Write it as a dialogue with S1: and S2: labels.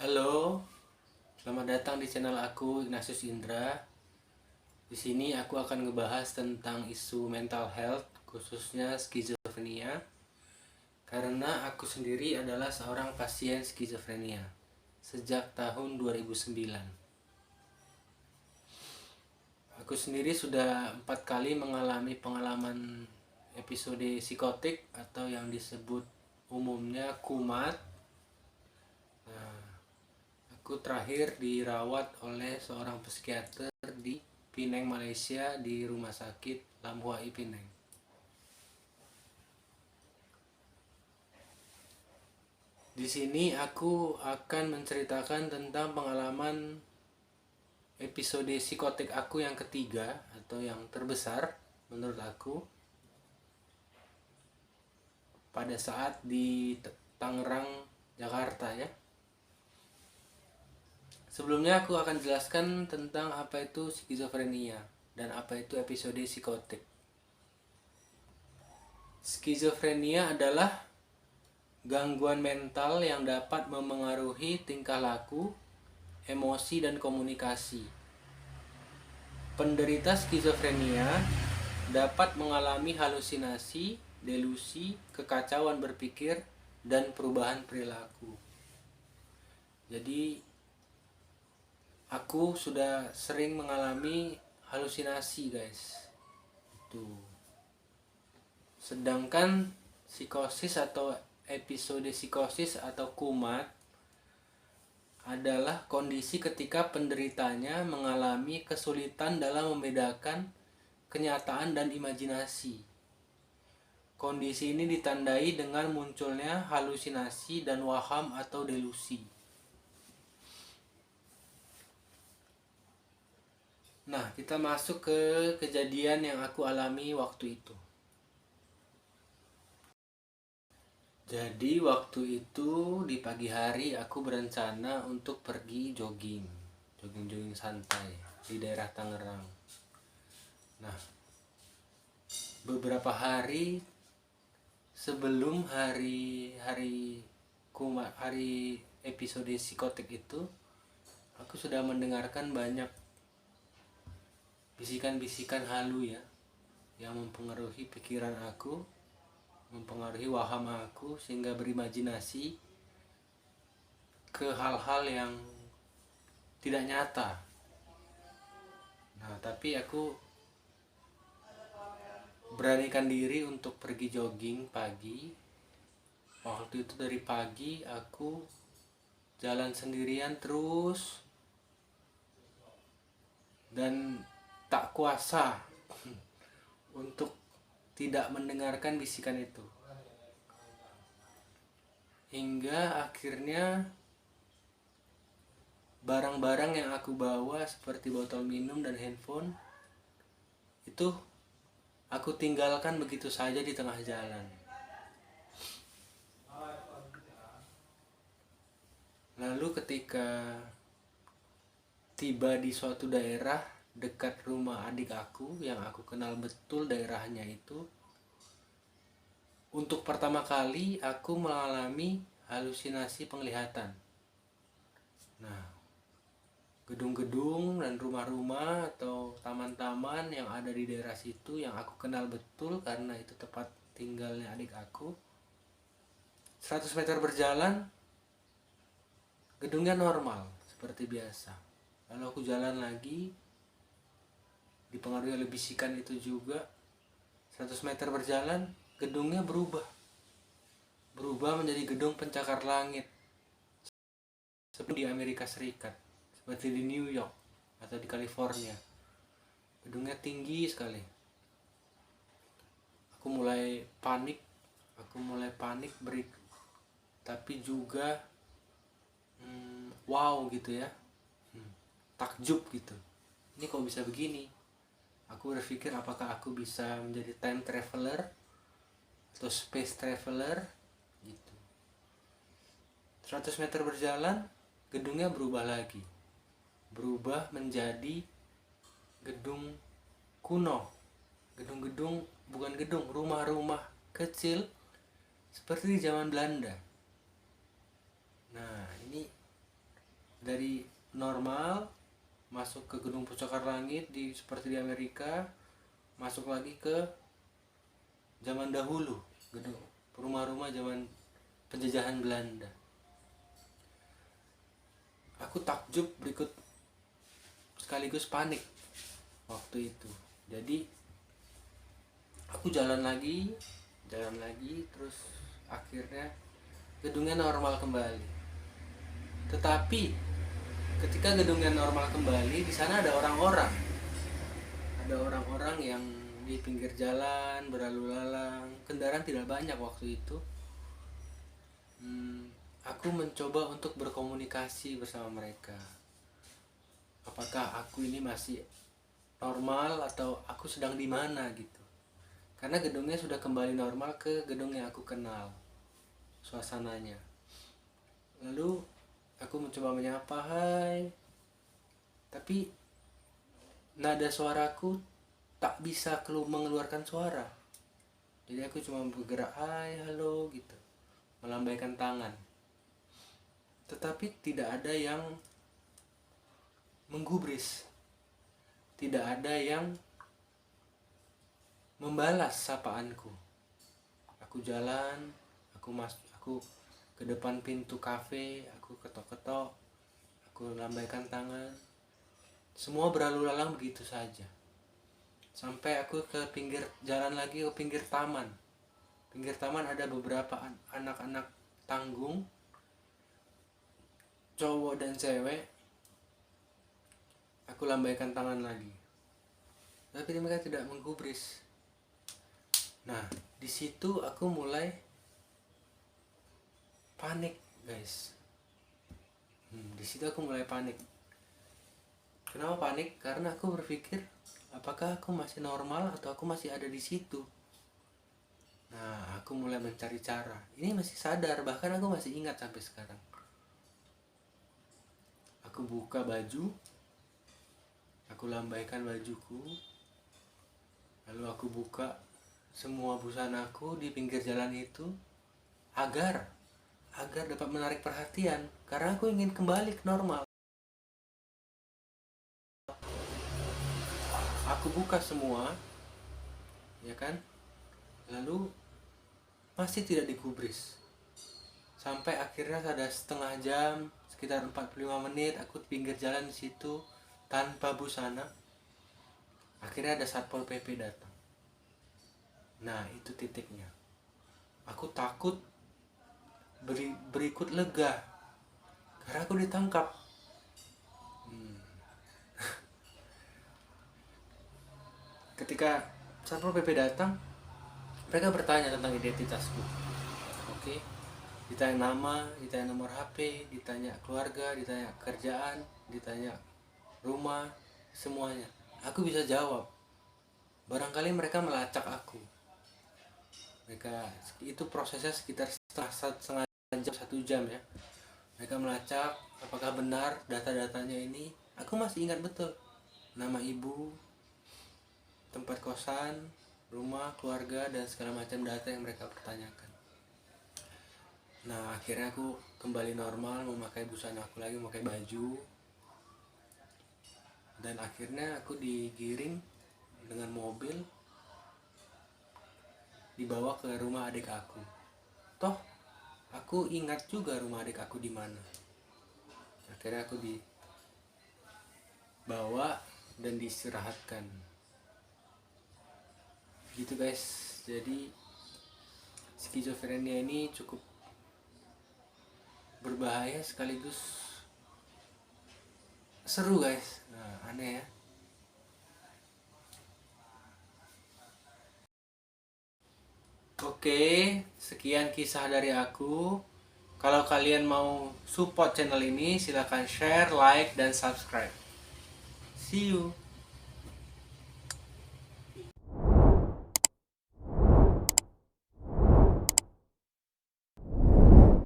S1: Halo, selamat datang di channel aku Ignatius Indra. Di sini aku akan ngebahas tentang isu mental health, khususnya skizofrenia. Karena aku sendiri adalah seorang pasien skizofrenia sejak tahun 2009. Aku sendiri sudah 4 kali mengalami pengalaman episode psikotik atau yang disebut umumnya kumat. Aku terakhir dirawat oleh seorang psikiater di Penang, Malaysia, di Rumah Sakit Lam Hua Penang. Di sini aku akan menceritakan tentang pengalaman episode psikotik aku yang ketiga atau yang terbesar menurut aku pada saat di Tangerang, Jakarta ya. Sebelumnya aku akan jelaskan tentang apa itu skizofrenia dan apa itu episode psikotik. Skizofrenia adalah gangguan mental yang dapat memengaruhi tingkah laku, emosi, dan komunikasi. Penderita skizofrenia dapat mengalami halusinasi, delusi, kekacauan berpikir, dan perubahan perilaku. Jadi aku sudah sering mengalami halusinasi, guys. Tuh. Sedangkan psikosis atau episode psikosis atau kumat adalah kondisi ketika penderitanya mengalami kesulitan dalam membedakan kenyataan dan imajinasi. Kondisi ini ditandai dengan munculnya halusinasi dan waham atau delusi. Nah, kita masuk ke kejadian yang aku alami waktu itu. Jadi waktu itu di pagi hari aku berencana untuk pergi jogging santai di daerah Tangerang. Nah, beberapa hari sebelum hari episode psikotik itu, aku sudah mendengarkan banyak bisikan-bisikan halu ya yang mempengaruhi pikiran aku, mempengaruhi waham aku sehingga berimajinasi ke hal-hal yang tidak nyata. Nah, tapi aku beranikan diri untuk pergi jogging pagi. Waktu itu dari pagi aku jalan sendirian terus dan tak kuasa untuk tidak mendengarkan bisikan itu. Hingga akhirnya barang-barang yang aku bawa seperti botol minum dan handphone itu aku tinggalkan begitu saja di tengah jalan. Lalu ketika tiba di suatu daerah dekat rumah adik aku yang aku kenal betul daerahnya itu, untuk pertama kali aku mengalami halusinasi penglihatan. Nah, gedung-gedung dan rumah-rumah atau taman-taman yang ada di daerah situ yang aku kenal betul karena itu tempat tinggalnya adik aku, 100 meter berjalan gedungnya normal seperti biasa. Lalu aku jalan lagi, dipengaruhi oleh bisikan itu juga, 100 meter berjalan gedungnya berubah menjadi gedung pencakar langit seperti di Amerika Serikat, seperti di New York atau di California. Gedungnya tinggi sekali. Aku mulai panik tapi juga wow gitu ya, takjub gitu. Ini kok bisa begini? Aku berpikir apakah aku bisa menjadi time traveler atau space traveler gitu. 100 meter berjalan, gedungnya berubah lagi. Berubah menjadi gedung kuno. Rumah-rumah kecil seperti di zaman Belanda. Nah, ini dari normal masuk ke gedung pencakar langit seperti di Amerika, masuk lagi ke zaman dahulu, gedung rumah-rumah zaman penjajahan Belanda. Aku takjub berikut sekaligus panik waktu itu. Jadi aku jalan lagi, terus akhirnya gedungnya normal kembali. Tetapi ketika gedungnya normal kembali, di sana ada orang-orang. Ada orang-orang yang di pinggir jalan berlalu lalang. Kendaraan tidak banyak waktu itu. Aku mencoba untuk berkomunikasi bersama mereka. Apakah aku ini masih normal atau aku sedang di mana gitu. Karena gedungnya sudah kembali normal ke gedung yang aku kenal suasananya. Lalu aku mencoba menyapa, hai. Tapi nada suaraku tak bisa mengeluarkan suara. Jadi aku cuma bergerak, hai, halo gitu, melambaikan tangan. Tetapi tidak ada yang menggubris, tidak ada yang membalas sapaanku. Aku jalan, aku ke depan pintu kafe, aku ketok-ketok, aku lambaikan tangan. Semua berlalu lalang begitu saja. Sampai aku ke pinggir jalan lagi, ke pinggir taman. Pinggir taman ada beberapa anak-anak tanggung, cowok dan cewek. Aku lambaikan tangan lagi, tapi mereka tidak menggubris. Nah, di situ aku mulai panik, guys. Di situ aku mulai panik. Kenapa panik? Karena aku berpikir, apakah aku masih normal atau aku masih ada di situ? Nah, aku mulai mencari cara. Ini masih sadar, bahkan aku masih ingat sampai sekarang. Aku buka baju, aku lambaikan bajuku, lalu aku buka semua busanaku di pinggir jalan itu agar dapat menarik perhatian, karena aku ingin kembali ke normal. Aku buka semua, ya kan? Lalu masih tidak digubris. Sampai akhirnya ada setengah jam, sekitar 45 menit aku di pinggir jalan di situ tanpa busana. Akhirnya ada Satpol PP datang. Nah, itu titiknya. Aku takut berikut lega karena aku ditangkap. Ketika Satpol PP datang, mereka bertanya tentang identitasku. Oke. Ditanya nama, ditanya nomor HP, ditanya keluarga, ditanya kerjaan, ditanya rumah, semuanya. Aku bisa jawab. Barangkali mereka melacak aku. Itu prosesnya sekitar setengah jam, 1 jam ya. Mereka melacak apakah benar data-datanya ini. Aku masih ingat betul nama ibu, tempat kosan, rumah, keluarga, dan segala macam data yang mereka pertanyakan. Nah, akhirnya aku kembali normal, memakai busana aku lagi, memakai baju. Dan akhirnya aku digiring dengan mobil, dibawa ke rumah adik aku. Toh, aku ingat juga rumah adik aku di mana. Akhirnya aku dibawa dan diistirahatkan. Gitu guys. Jadi skizofrenia ini cukup berbahaya sekaligus seru guys. Nah, aneh ya. Oke, sekian kisah dari aku. Kalau kalian mau support channel ini, silahkan share, like, dan subscribe. See you.